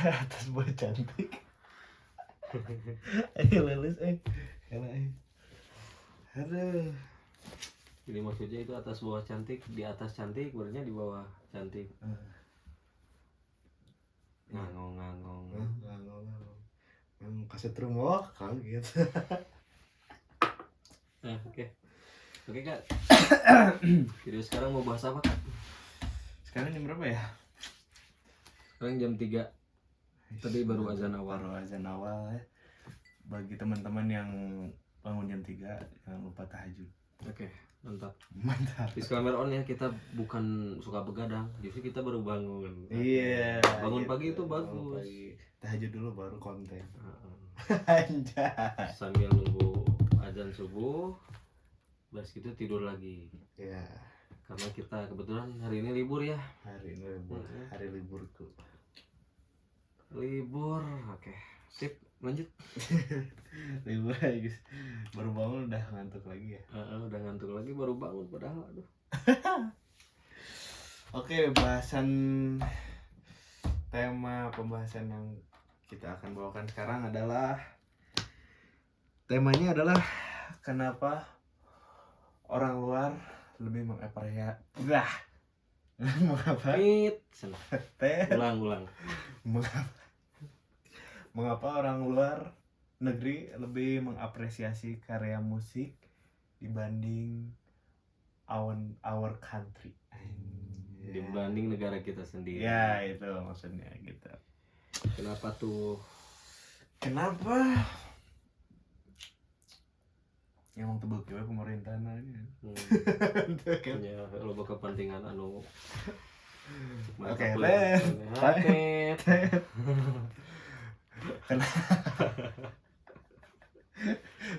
atas buah cantik. Ayo lelis aduh. Jadi maksudnya itu atas bawah cantik, di atas cantik, sebenarnya di bawah cantik. Ngangong. Kasetrum kan gitu. Oke Kak. Jadi sekarang mau bahas apa Kak? Sekarang jam berapa ya? Sekarang jam 3. Tadi baru azan awal. Ya. Bagi teman-teman yang bangun jam 3 jangan lupa tahajud. Oke, mantap. Mantap. Disclaimer on ya, kita bukan suka begadang, justru kita baru bangun. Iya. Bangun gitu. pagi itu bagus. Tahajud dulu baru konten. Anjay. Sambil nunggu azan subuh, bas gitu tidur lagi. Iya. Karena kita kebetulan hari ini libur ya. Hari ini libur, hari liburku. Libur, oke. Sip, lanjut. Libur guys. Baru bangun udah ngantuk lagi ya. Udah ngantuk lagi, baru bangun padahal aduh. Oke, tema pembahasan yang kita akan bawakan sekarang adalah temanya adalah kenapa orang luar lebih mengapa mengapa orang luar negeri lebih mengapresiasi karya musik dibanding our country, dibanding negara kita sendiri. Ya itu maksudnya gitu. Kenapa tuh? Kenapa? Emang tebel kewe pemerintahan aja. Ya loba kepentingan anu. Oke,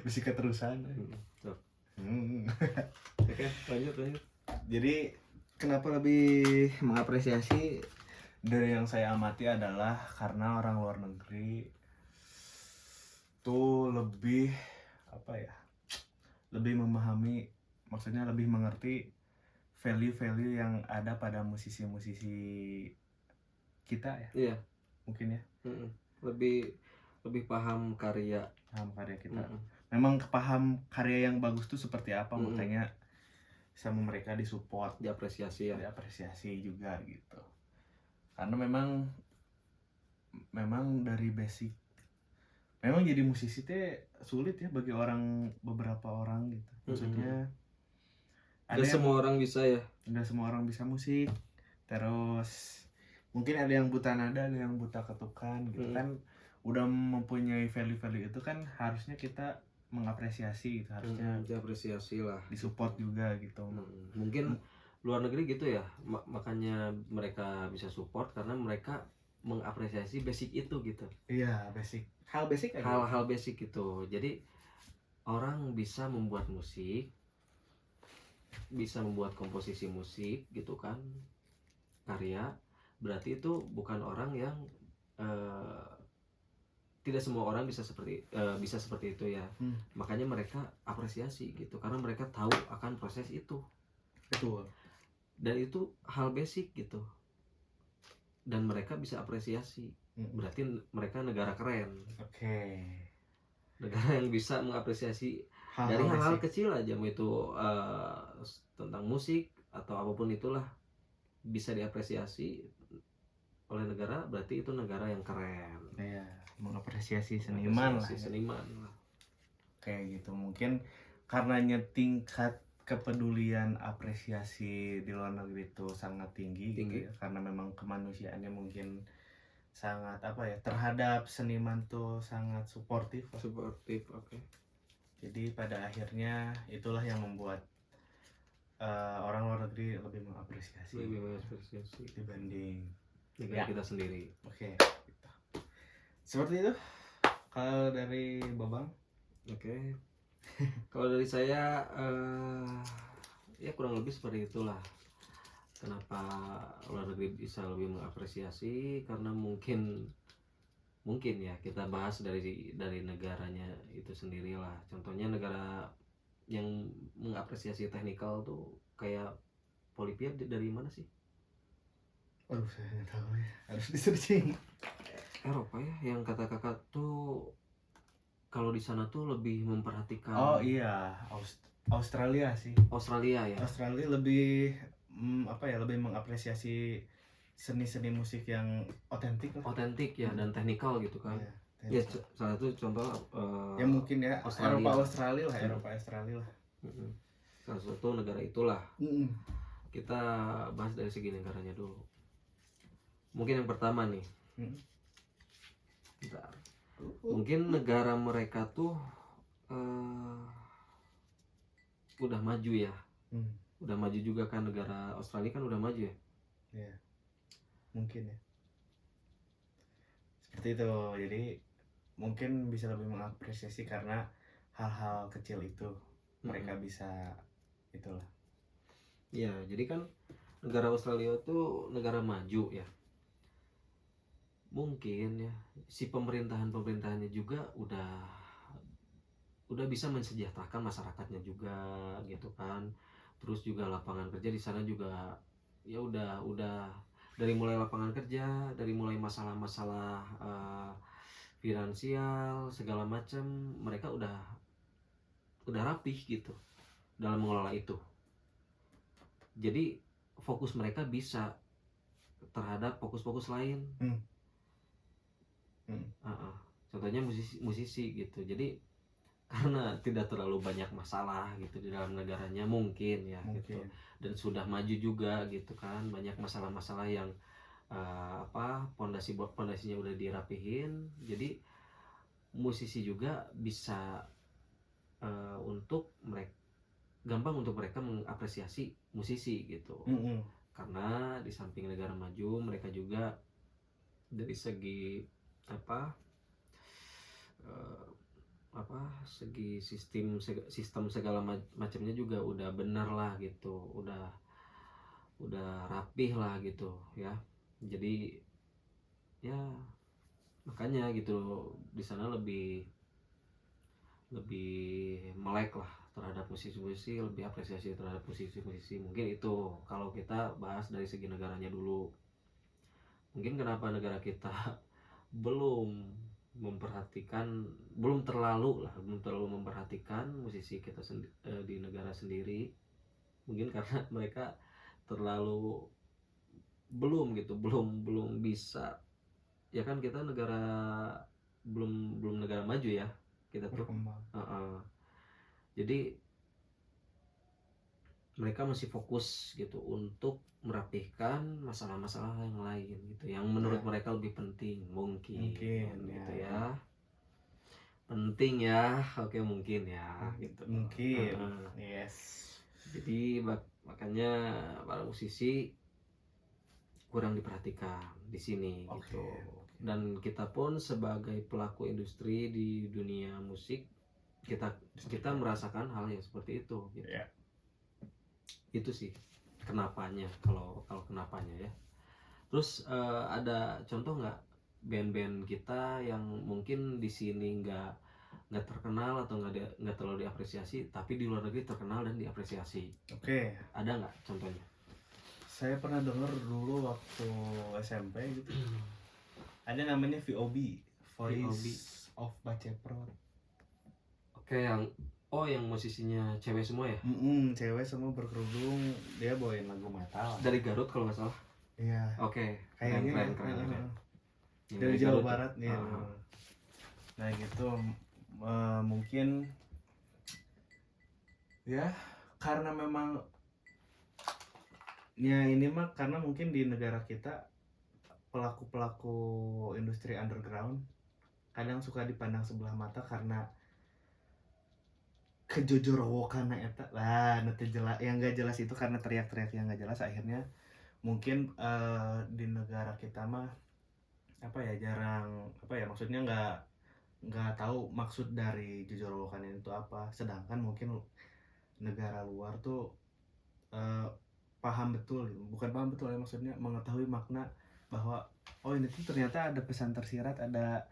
bisa keterusan. Oke, lanjut. Jadi kenapa lebih mengapresiasi? Dari yang saya amati adalah karena orang luar negeri tuh lebih lebih memahami, maksudnya lebih mengerti value-value yang ada pada musisi-musisi kita ya. Iya. Mungkin ya. Lebih paham karya kita. Memang paham karya yang bagus tuh seperti apa, makanya sama mereka disupport, diapresiasi juga gitu. Karena memang dari basic, memang jadi musisi teh sulit ya bagi beberapa orang gitu. Maksudnya ada semua orang bisa ya. Nggak semua orang bisa musik. Terus mungkin ada yang buta nada, ada yang buta ketukan gitu kan. Udah mempunyai value-value itu kan harusnya kita mengapresiasi gitu, harusnya diapresiasi lah, disupport juga gitu. Mungkin luar negeri gitu ya, makanya mereka bisa support karena mereka mengapresiasi basic itu gitu. Iya, hal basic aja. Hal-hal basic gitu. Jadi orang bisa membuat musik, bisa membuat komposisi musik gitu kan, karya, berarti itu bukan orang yang tidak semua orang bisa seperti itu ya. Makanya mereka apresiasi gitu karena mereka tahu akan proses itu. Betul. Dan itu hal basic gitu. Dan mereka bisa apresiasi. Berarti mereka negara keren. Oke. Negara yang bisa mengapresiasi dari hal-hal kecil aja, mau itu tentang musik atau apapun itulah bisa diapresiasi oleh negara, berarti itu negara yang keren. Iya, mengapresiasi seniman lah. Kayak gitu. Mungkin karenanya tingkat kepedulian apresiasi di luar negeri itu sangat tinggi. Gitu ya, karena memang kemanusiaannya mungkin sangat terhadap seniman tuh sangat suportif. Oke. Jadi pada akhirnya itulah yang membuat orang luar negeri lebih mengapresiasi dibanding negara kita sendiri. Oke, gitu. Seperti itu kalau dari Babang. Oke. Kalau dari saya ya kurang lebih seperti itulah. Kenapa luar negeri bisa lebih mengapresiasi, karena mungkin ya kita bahas dari negaranya itu sendirilah. Contohnya negara yang mengapresiasi teknikal tuh kayak Polypiad dari mana sih? Aduh, saya nggak tahu ya, harus di searching. Eropa ya, yang kata kakak tuh kalau di sana tuh lebih memperhatikan. Oh iya, Australia sih. Australia ya. Australia lebih apa ya, lebih mengapresiasi seni-seni musik yang otentik lah. Otentik ya, dan teknikal gitu kan. Iya, Ya salah satu contoh ya mungkin ya Australia. Australia lah. Salah satu negara itulah. Mm-mm. Kita bahas dari segi negaranya dulu. Mungkin yang pertama nih. Bentar. Mungkin negara mereka tuh udah maju ya. Udah maju juga kan, negara Australia kan udah maju ya. Iya. Mungkin ya. Seperti itu. Jadi mungkin bisa lebih mengapresiasi karena hal-hal kecil itu mereka bisa itulah. Ya, jadi kan negara Australia tuh negara maju ya. Mungkin ya si pemerintahannya juga udah bisa mensejahterakan masyarakatnya juga gitu kan. Terus juga lapangan kerja di sana juga ya udah dari mulai lapangan kerja, dari mulai masalah-masalah finansial segala macam, mereka udah rapih gitu dalam mengelola itu. Jadi fokus mereka bisa terhadap fokus lain. Contohnya musisi gitu. Jadi karena tidak terlalu banyak masalah gitu di dalam negaranya mungkin ya. Gitu. Dan sudah maju juga gitu kan, banyak masalah-masalah yang pondasinya udah dirapihin. Jadi musisi juga bisa untuk mereka gampang untuk mereka mengapresiasi musisi gitu. Karena di samping negara maju, mereka juga dari segi segi sistem segala macamnya juga udah benar lah gitu, udah rapih lah gitu ya. Jadi ya makanya gitu di sana lebih melek lah terhadap musisi-musisi, lebih apresiasi terhadap musisi-musisi. Mungkin itu kalau kita bahas dari segi negaranya dulu. Mungkin kenapa negara kita belum terlalu memperhatikan musisi kita di negara sendiri, mungkin karena mereka terlalu belum bisa ya kan. Kita belum negara maju ya, kita tuh jadi mereka masih fokus gitu untuk merapihkan masalah-masalah yang lain gitu, yang menurut mereka lebih penting mungkin gitu ya. Penting ya, oke mungkin ya gitu. Mungkin. Yes. Jadi makanya para musisi kurang diperhatikan di sini gitu. Dan kita pun sebagai pelaku industri di dunia musik, kita merasakan hal yang seperti itu gitu. Itu sih kenapanya, kalau kenapanya ya. Terus ada contoh nggak band-band kita yang mungkin di sini nggak terkenal atau nggak terlalu diapresiasi, tapi di luar negeri terkenal dan diapresiasi? Ada nggak contohnya? Saya pernah dengar dulu waktu SMP gitu. Ada namanya VOB, Voice of Baceprot. Oke, yang musisinya cewek semua ya? Cewek semua berkerudung, dia bawain lagu metal. Dari Garut kalau nggak salah. Iya. Oke. Kayaknya keren. Dari Jawa Barat ya. Nah gitu, mungkin ya karena memang ya ini mah karena mungkin di negara kita pelaku industri underground kadang suka dipandang sebelah mata karena kejojorowokan eta lah, nanti jelas yang nggak jelas itu, karena teriak-teriak yang nggak jelas. Akhirnya mungkin di negara kita mah jarang maksudnya nggak tahu maksud dari jojorowokan itu apa, sedangkan mungkin negara luar tuh paham betul gitu. Bukan paham betul ya, maksudnya mengetahui makna bahwa oh ini tuh ternyata ada pesan tersirat, ada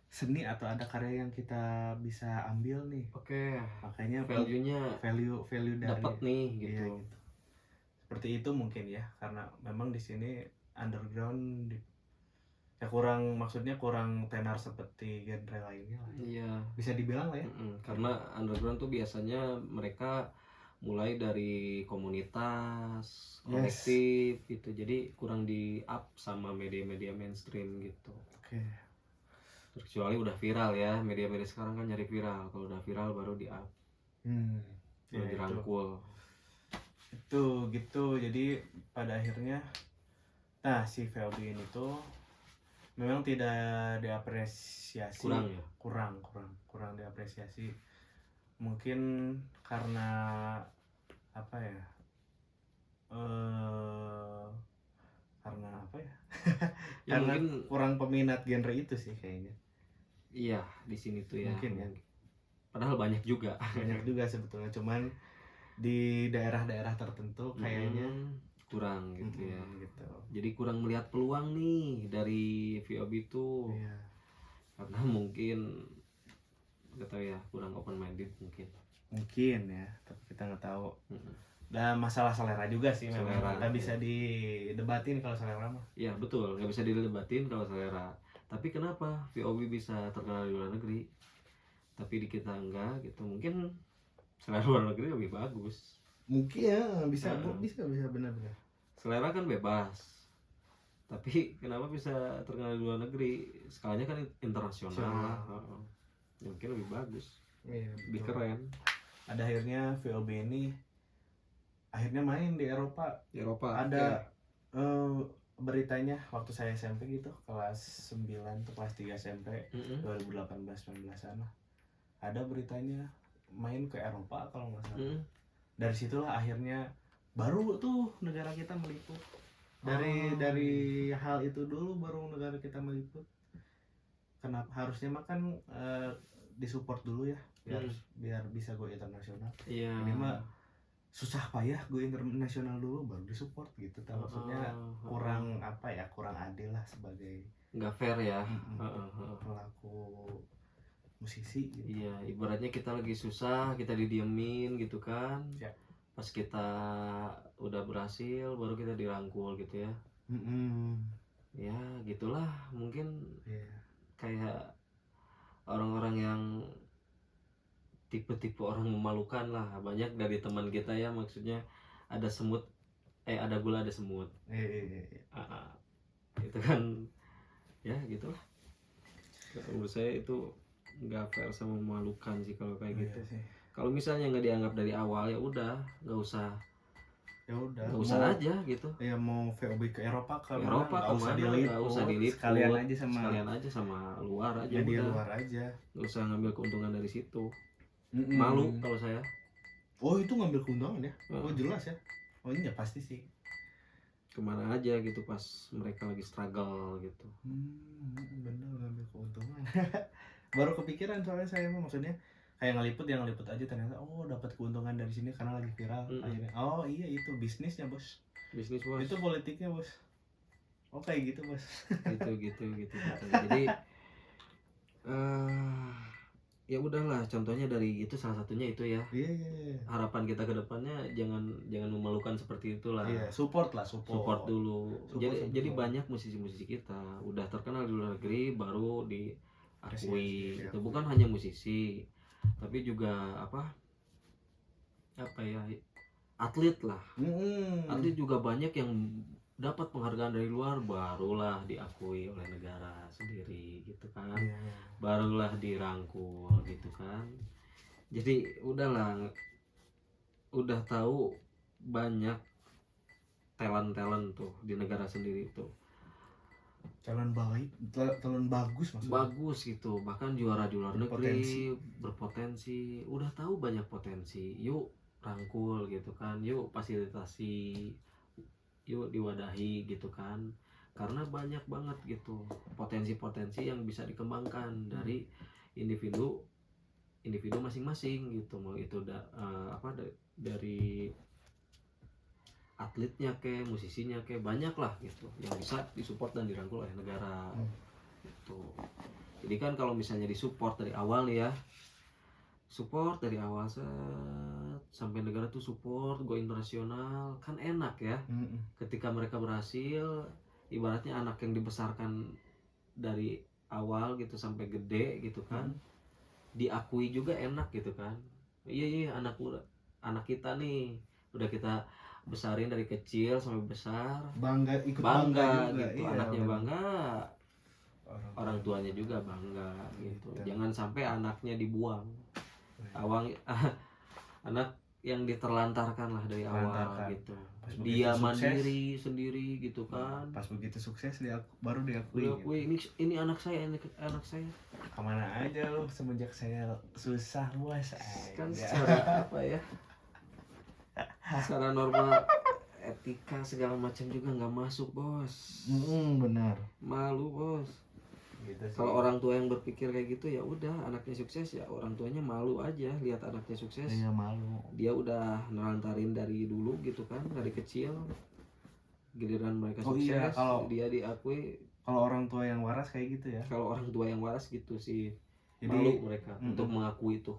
seni atau ada karya yang kita bisa ambil nih. Makanya value dari dapat nih gitu. Iya, gitu. Seperti itu mungkin ya, karena memang di sini underground ya kurang, maksudnya kurang tenar seperti genre lainnya lah. Iya. Bisa dibilang lah ya. Karena underground tuh biasanya mereka mulai dari komunitas, kolektif gitu. Jadi kurang di up sama media-media mainstream gitu. Oke. Kecuali udah viral ya, media-media sekarang kan nyari viral. Kalau udah viral baru di up, baru Ya, dirangkul. itu gitu. Jadi pada akhirnya, nah si VOB ini tuh memang tidak diapresiasi. Kurang diapresiasi. Mungkin karena apa ya? Karena apa ya? Ya Karena mungkin kurang peminat genre itu sih kayaknya. iya di sini tuh ya. Mungkin ya. Padahal banyak juga. Banyak juga sebetulnya, cuman di daerah-daerah tertentu kayaknya kurang gitu ya. Gitu. Jadi kurang melihat peluang nih dari VOB itu. Iya. Karena mungkin nggak tahu ya, kurang open minded Mungkin ya, tapi kita nggak tahu. Dan masalah selera juga sih, memang nggak bisa didebatin kalau selera mah. Iya betul, nggak bisa didebatin kalau selera. Tapi kenapa VOB bisa terkenal di luar negeri, tapi di kita enggak gitu? Mungkin selera luar negeri lebih bagus. Mungkin ya, bisa benar-benar. Selera kan bebas, tapi kenapa bisa terkenal di luar negeri? Skalanya kan internasional. Mungkin lebih bagus, lebih keren. Ada akhirnya VOB ini akhirnya main di Eropa. Ada beritanya waktu saya SMP gitu, kelas 9 atau kelas 3 SMP, 2018-19 sana. Ada beritanya main ke Eropa kalau nggak salah. Dari situlah akhirnya baru tuh negara kita meliput. Dari hal itu dulu baru negara kita meliput. Kenapa harusnya mah kan disupport dulu ya, biar bisa go internasional. Ini mah susah payah go internasional dulu baru disupport gitu. Maksudnya kurang apa ya, kurang adil lah sebagai nggak fair ya pelaku musisi gitu. Iya, ibaratnya kita lagi susah kita didiemin gitu kan ya. Pas kita udah berhasil baru kita dirangkul gitu ya. Ya gitulah mungkin. Kayak orang-orang yang tipe-tipe orang memalukan lah, banyak dari teman kita ya, maksudnya ada semut ada gula ada semut. Itu kan ya gitulah. Menurut saya itu nggak fair sama memalukan sih kalau kayak gitu. Kalau misalnya nggak dianggap dari awal ya udah nggak usah aja gitu. Ya mau VOB ke Eropa nggak usah diliput, sekalian aja sama luar aja, di luar aja, nggak usah ngambil keuntungan dari situ. Malu kalau saya. Oh itu ngambil keuntungan ya? Oh jelas ya. Oh iya pasti sih. Kemana aja gitu pas mereka lagi struggle gitu. Bener ngambil keuntungan. Baru kepikiran soalnya saya mah, maksudnya kayak ngeliput aja, ternyata dapat keuntungan dari sini karena lagi viral. Akhirnya iya itu bisnisnya bos. Itu politiknya bos. Kayak gitu bos. gitu. Jadi ya udahlah, contohnya dari itu, salah satunya itu ya. Harapan kita ke depannya jangan memalukan seperti itulah. Support dulu. Jadi banyak musisi-musisi kita udah terkenal di luar negeri baru diakui. Itu bukan hanya musisi, tapi juga apa ya, atlet lah. Atlet juga banyak yang dapat penghargaan dari luar barulah diakui oleh negara sendiri gitu kan. Barulah dirangkul gitu kan. Jadi udah tahu banyak talent tuh di negara sendiri tuh. Talent bagus maksudnya. Bagus gitu, bahkan juara di luar negeri, berpotensi. Udah tahu banyak potensi, yuk rangkul gitu kan, yuk fasilitasi, yuk diwadahi gitu kan. Karena banyak banget gitu potensi-potensi yang bisa dikembangkan dari individu masing-masing gitu. Mau itu dari atletnya ke musisinya ke, banyak lah gitu yang bisa disupport dan dirangkul oleh negara gitu. Jadi kan kalau misalnya disupport dari awal nih ya, sampai negara tuh support go internasional kan enak ya. Ketika mereka berhasil, ibaratnya anak yang dibesarkan dari awal gitu sampai gede gitu kan, diakui juga enak gitu kan. Iya anak kita nih udah kita besarin dari kecil sampai besar, ikut bangga juga, gitu. iya, Anaknya bener. bangga, orang tuanya juga bangga gitu. Jangan sampai anaknya dibuang. Anak yang diterlantarkan lah dari awal gitu. Dia mandiri sendiri gitu kan. Pas begitu sukses baru diakui gitu. Ini anak saya, anak saya. Kemana aja lo semenjak saya susah bos? Kan secara apa ya? Secara norma etika segala macam juga nggak masuk bos. Benar. Malu bos. Gitu sih. Kalau orang tua yang berpikir kayak gitu ya udah, anaknya sukses ya orang tuanya malu aja lihat anaknya sukses. Iya, malu. Dia udah nelantarin dari dulu gitu kan, dari kecil. Giliran mereka sukses, iya, dia diakui. Kalau orang tua yang waras kayak gitu ya. Kalau orang tua yang waras gitu sih, Jadi, malu mereka untuk mengakui itu.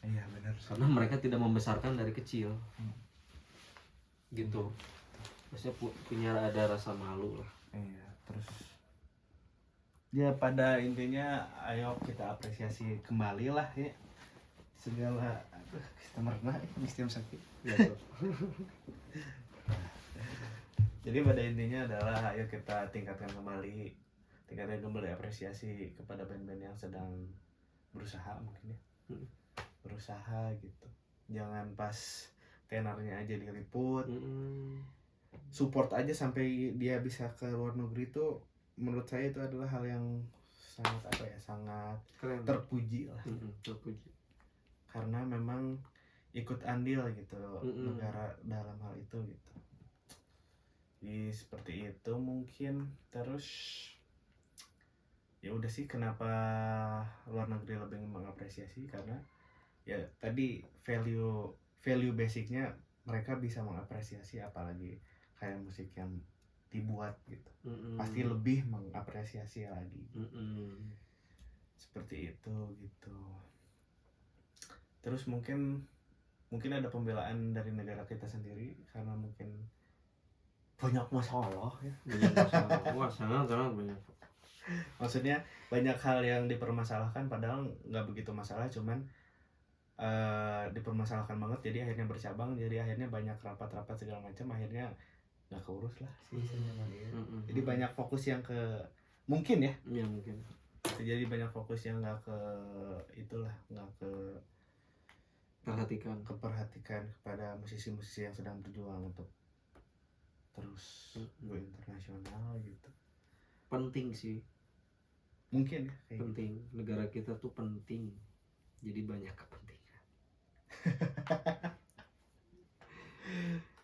Iya benar. Karena mereka tidak membesarkan dari kecil. Gitu. Maksudnya punya ada rasa malu lah. Iya, terus ya pada intinya ayo kita apresiasi kembali lah ya segala kita merna sistem sakit Ya, jadi pada intinya adalah ayo kita tingkatkan kembali apresiasi kepada band-band yang sedang berusaha mungkin ya, berusaha gitu. Jangan pas tenornya aja diliput, support aja sampai dia bisa ke luar negeri itu. Menurut saya itu adalah hal yang sangat sangat keren. Terpuji lah. Terpuji. Karena memang ikut andil gitu negara dalam hal itu gitu. Jadi seperti itu mungkin. Terus ya udah sih, kenapa luar negeri lebih mengapresiasi karena ya tadi value basicnya mereka bisa mengapresiasi, apalagi kayak musik yang dibuat gitu. Pasti lebih mengapresiasi lagi. Seperti itu gitu. Terus mungkin ada pembelaan dari negara kita sendiri karena mungkin banyak masalah ya. Wah, sangat banyak. Maksudnya banyak hal yang dipermasalahkan padahal nggak begitu masalah, cuman dipermasalahkan banget, jadi akhirnya bercabang, jadi akhirnya banyak rapat-rapat segala macam, akhirnya nggak keurus lah sih. Jadi banyak fokus yang ke mungkin ya. Iya mungkin. Jadi banyak fokus yang nggak ke itulah, nggak ke perhatikan kepada musisi-musisi yang sedang berjuang untuk terus go internasional gitu. Penting sih. Mungkin ya. Penting. Gitu. Negara kita tuh penting. Jadi banyak kepentingan.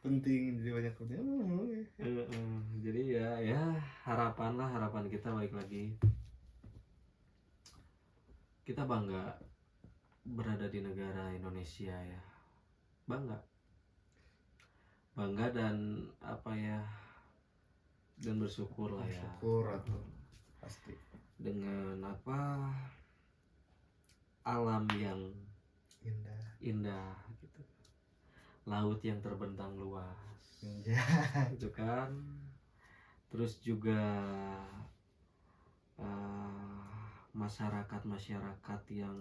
Penting, jadi banyak kepentingan. Jadi ya harapan kita balik lagi. Kita bangga berada di negara Indonesia ya. Bangga dan dan bersyukur lah ya. Bersyukur atau pasti dengan alam yang indah gitu. Laut yang terbentang luas. Gitu kan. Terus juga masyarakat yang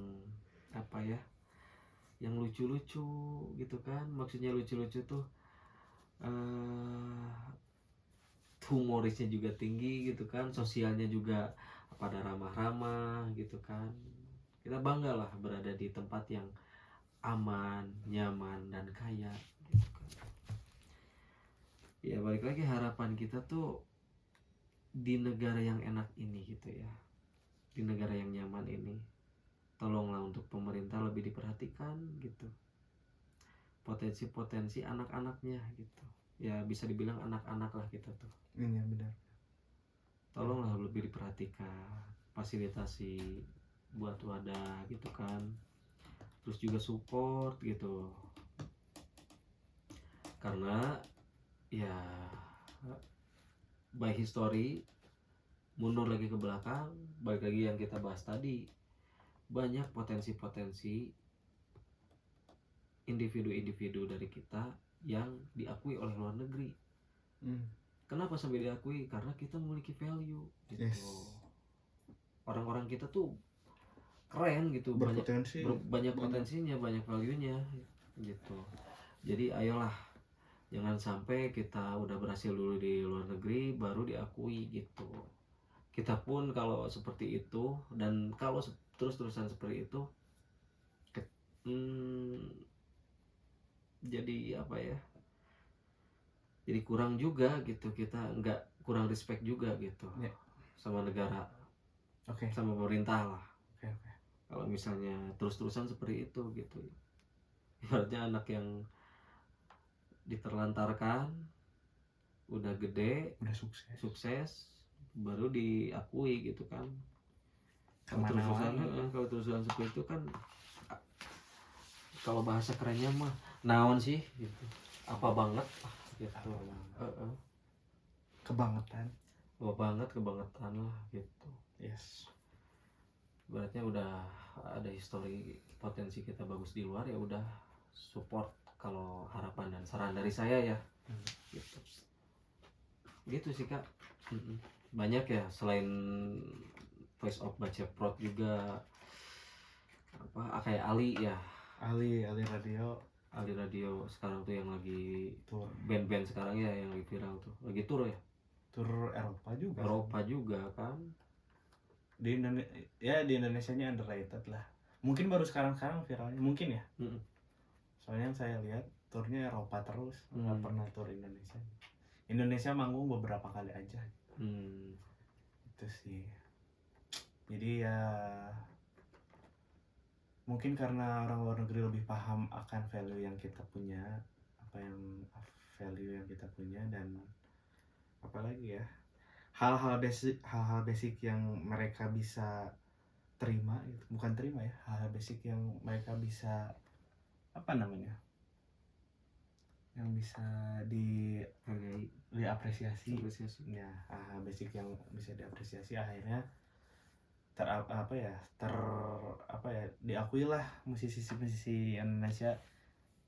yang lucu-lucu gitu kan. Maksudnya lucu-lucu tuh humorisnya juga tinggi gitu kan, sosialnya juga pada ramah-ramah gitu kan. Kita bangga lah berada di tempat yang aman, nyaman, dan kaya gitu kan. Ya balik lagi, harapan kita tuh di negara yang enak ini gitu ya, di negara yang nyaman ini, tolonglah untuk pemerintah lebih diperhatikan gitu, potensi anak-anaknya gitu ya, bisa dibilang anak-anak lah kita tuh. Iya benar. Tolonglah lebih diperhatikan, fasilitasi buat wadah gitu kan, terus juga support gitu, karena ya by history, mundur lagi ke belakang, balik lagi yang kita bahas tadi, banyak potensi-potensi individu-individu dari kita yang diakui oleh luar negeri. Kenapa sampai diakui? Karena kita memiliki value gitu. orang-orang kita tuh keren gitu, Berpotensi. banyak potensinya, banyak value-nya gitu. Jadi ayolah, jangan sampai kita udah berhasil dulu di luar negeri baru diakui gitu. Kita pun kalau seperti itu, dan kalau terus-terusan seperti itu, jadi apa ya, jadi kurang juga gitu, kita nggak, kurang respect juga gitu sama negara, sama pemerintah lah. Kalau misalnya terus-terusan seperti itu gitu, ibaratnya anak yang diterlantarkan udah gede, udah sukses baru diakui gitu kan. Kalau kemana terus-terusan seperti itu kan, kalau bahasa kerennya mah naon sih gitu, apa banget gitu. Kebangetan lah gitu. Yes. Beratnya udah ada histori potensi kita bagus di luar, ya udah support kalau harapan dan saran dari saya ya. Gitu sih Kak. Banyak ya, selain Voice of Baceprot juga apa kayak Ali Radio sekarang tuh yang lagi tour, band-band sekarang ya yang lagi viral tuh, lagi tour ya, tour Eropa juga kan. Di Indonesia-nya underrated lah, mungkin baru sekarang viralnya mungkin ya. Soalnya yang saya lihat turnya Eropa terus, nggak pernah tur Indonesia manggung beberapa kali aja. Itu sih. Jadi ya mungkin karena orang luar negeri lebih paham akan value yang kita punya, dan apalagi ya, hal-hal basic yang mereka bisa terima gitu. Bukan terima ya, hal-hal basic yang mereka bisa yang bisa diapresiasi ya, hal basic yang bisa diapresiasi, akhirnya diakui lah musisi Indonesia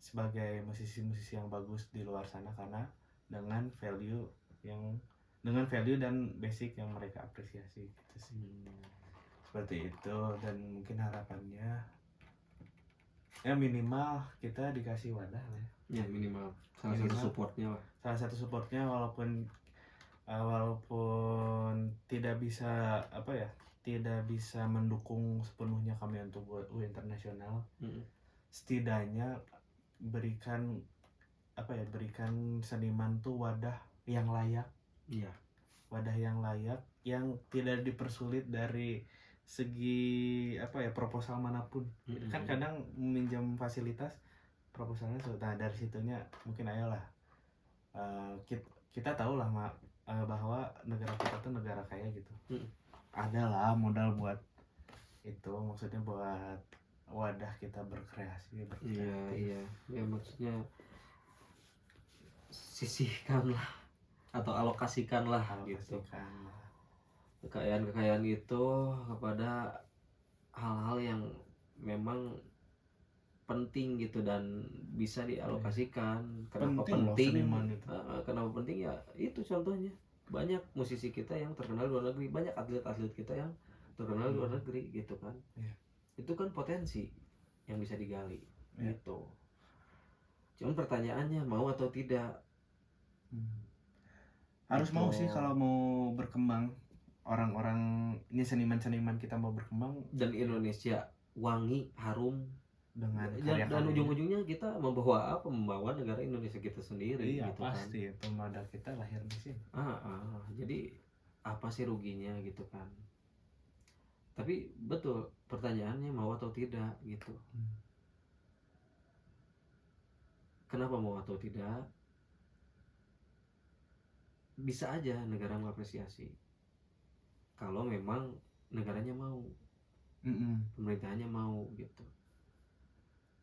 sebagai musisi yang bagus di luar sana, karena dengan value dan basic yang mereka apresiasi gitu sih. Seperti itu. Dan mungkin harapannya ya minimal kita dikasih wadah lah ya, minimal salah satu supportnya, walaupun tidak bisa mendukung sepenuhnya kami untuk UI internasional. Setidaknya berikan seniman tuh wadah yang layak, yang tidak dipersulit dari segi proposal manapun. Kan kadang meminjam fasilitas proposalnya, dari situnya mungkin ayolah, kita tahu lah bahwa negara kita tuh negara kaya gitu. Ada lah modal buat itu, maksudnya buat wadah kita berkreasi. Iya, ya maksudnya sisihkan lah atau alokasikan lah gitu kekayaan itu kepada hal-hal yang memang penting gitu dan bisa dialokasikan. Kenapa penting? Kenapa penting ya itu contohnya, banyak musisi kita yang terkenal di luar negeri, banyak atlet-atlet kita yang terkenal di luar negeri gitu kan. Itu kan potensi yang bisa digali gitu. Cuman pertanyaannya mau atau tidak. Harus mau sih kalau mau berkembang, orang-orang ini seniman kita mau berkembang dan Indonesia wangi harum dengan dan ujung-ujungnya kita membawa negara Indonesia kita sendiri. Iya, gitu pasti kan. Pemada kita lahir di sini. Jadi apa sih ruginya gitu kan. Tapi betul pertanyaannya mau atau tidak gitu. Kenapa mau atau tidak? Bisa aja negara mengapresiasi kalau memang negaranya mau, pemerintahannya mau gitu.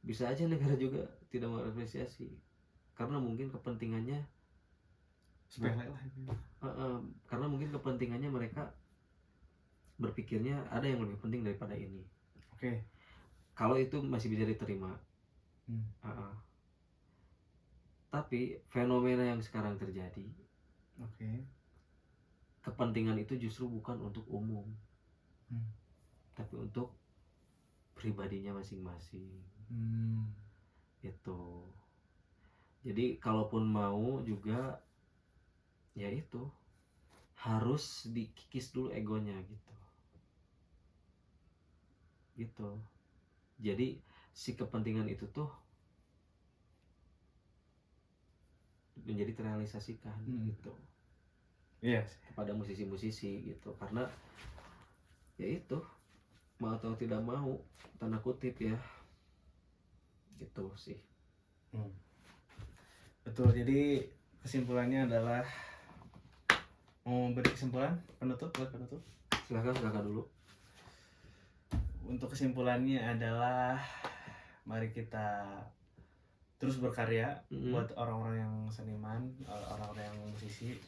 Bisa aja negara juga tidak mengapresiasi karena mungkin kepentingannya sepele lah. Karena mungkin kepentingannya mereka berpikirnya ada yang lebih penting daripada ini. Kalau itu masih bisa diterima. Tapi fenomena yang sekarang terjadi, kepentingan itu justru bukan untuk umum, tapi untuk pribadinya masing-masing. Itu. Jadi kalaupun mau juga ya itu harus dikikis dulu egonya gitu. Jadi si kepentingan itu tuh menjadi terrealisasikan gitu. Iya Kepada musisi-musisi gitu, karena ya itu mau atau tidak mau, tanda kutip ya, gitu sih. Betul. Jadi kesimpulannya adalah, mau beri kesimpulan penutup buat penutup. Silakan dulu. Untuk kesimpulannya adalah mari kita terus berkarya buat orang-orang yang seniman, orang-orang yang musisi.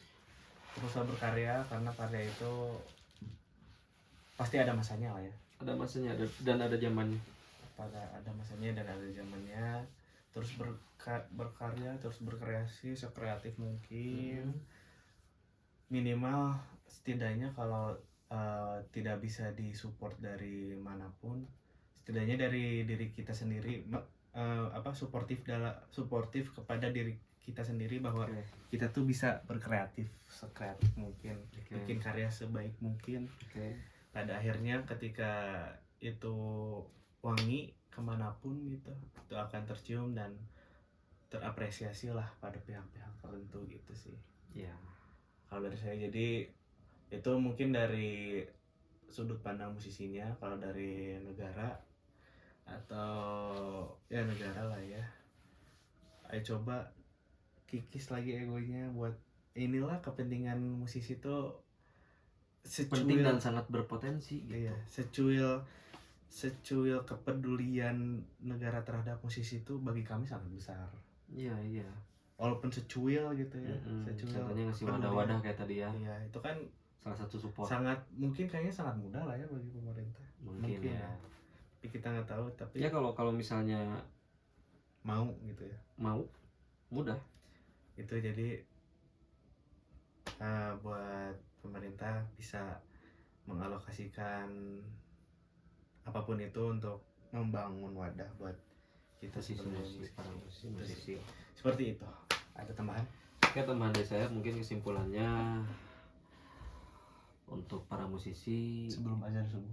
Teruslah berkarya, karena karya itu pasti ada masanya lah ya. Ada masanya dan ada zamannya. Ada masanya dan ada zamannya. Terus berkarya, terus berkreasi sekreatif mungkin. Minimal setidaknya kalau tidak bisa disupport dari manapun, setidaknya dari diri kita sendiri, suportif kepada diri kita sendiri, bahwa kita tuh bisa berkreatif sekreatif mungkin, bikin karya sebaik mungkin. Pada akhirnya ketika itu wangi kemanapun gitu, itu akan tercium dan terapresiasi lah pada pihak-pihak tertentu gitu sih. Kalau dari saya, jadi itu mungkin dari sudut pandang musisinya. Kalau dari negara atau ya negara lah ya, ayo coba kikis lagi egonya buat inilah kepentingan musisi tuh penting dan sangat berpotensi gitu. Iya, secuil kepedulian negara terhadap musisi itu bagi kami sangat besar. Iya. Walaupun secuil gitu ya. Contohnya ngasih wadah-wadah kayak tadi ya. Iya, itu kan salah satu support. Kayaknya sangat mudah lah ya bagi pemerintah. Mungkin ya. Tapi kita nggak tahu. Tapi ya kalau misalnya mau gitu ya. Mau, mudah. Itu jadi buat pemerintah bisa mengalokasikan apapun itu untuk membangun wadah buat kita musisi. Seperti itu. Ada tambahan? Oke, tambahan dari saya mungkin kesimpulannya untuk para musisi sebelum azan subuh.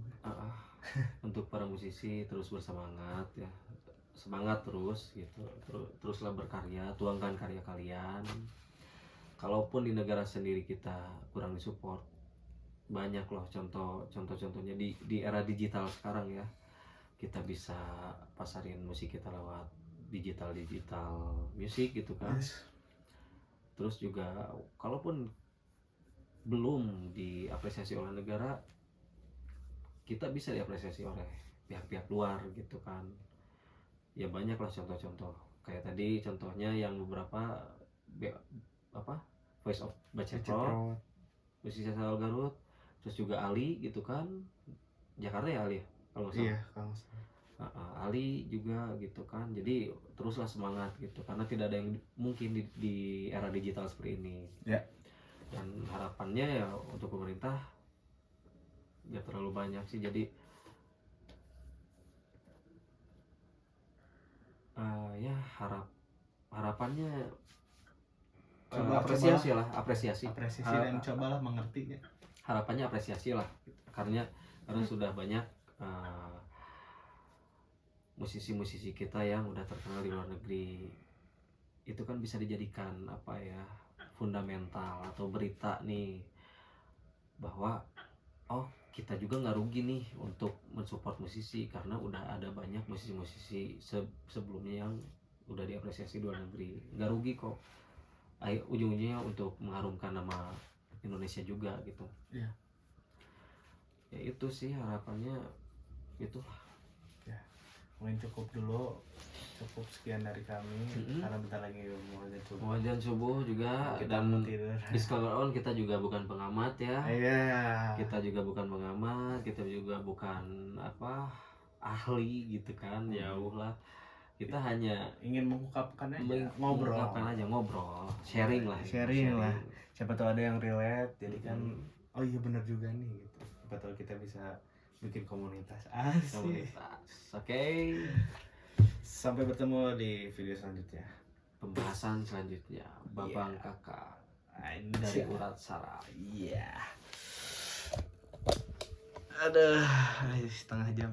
Untuk para musisi terus bersemangat ya. Semangat terus gitu. Teruslah berkarya, tuangkan karya kalian. Kalaupun di negara sendiri kita kurang disupport, banyak loh contohnya di era digital sekarang ya. Kita bisa pasarin musik kita lewat digital musik gitu kan. Terus juga kalaupun belum diapresiasi oleh negara, kita bisa diapresiasi oleh pihak-pihak luar gitu kan. Ya banyak lah contoh-contoh kayak tadi contohnya yang beberapa Voice of Bacetro, musisi asal Garut. Terus juga Ali gitu kan, Jakarta ya Ali ya kalau nggak salah. Iya, kalau nggak salah. Ali juga gitu kan. Jadi teruslah semangat gitu, karena tidak ada yang mungkin di era digital seperti ini ya. Dan harapannya ya untuk pemerintah nggak terlalu banyak sih. Jadi ya harapannya apresiasi dan cobalah mengerti ya. Harapannya apresiasi lah karena sudah banyak musisi-musisi kita yang udah terkenal di luar negeri. Itu kan bisa dijadikan fundamental atau berita nih, bahwa kita juga nggak rugi nih untuk mensupport musisi, karena udah ada banyak musisi-musisi sebelumnya yang udah diapresiasi di luar negeri. Nggak rugi kok. Ujung-ujungnya untuk mengharumkan nama Indonesia juga gitu. Ya itu sih harapannya, itulah. Ya, mungkin cukup sekian dari kami. Karena bentar lagi mau azan subuh juga. Kita mau tidur. Disclaimer on, kita juga bukan pengamat ya. Kita juga bukan pengamat, kita juga bukan ahli gitu kan. Jauh lah. Kita hanya ingin mengungkapkan aja, ngobrol, sharing lah. Siapa tahu ada yang relate, jadi kan oh iya benar juga nih gitu. Siapa tahu kita bisa bikin komunitas asik. komunitas. Oke. Sampai bertemu di video selanjutnya. Pembahasan selanjutnya Babang Kakak dari Anjay. Urat Sarap. Iya. Aduh, setengah jam.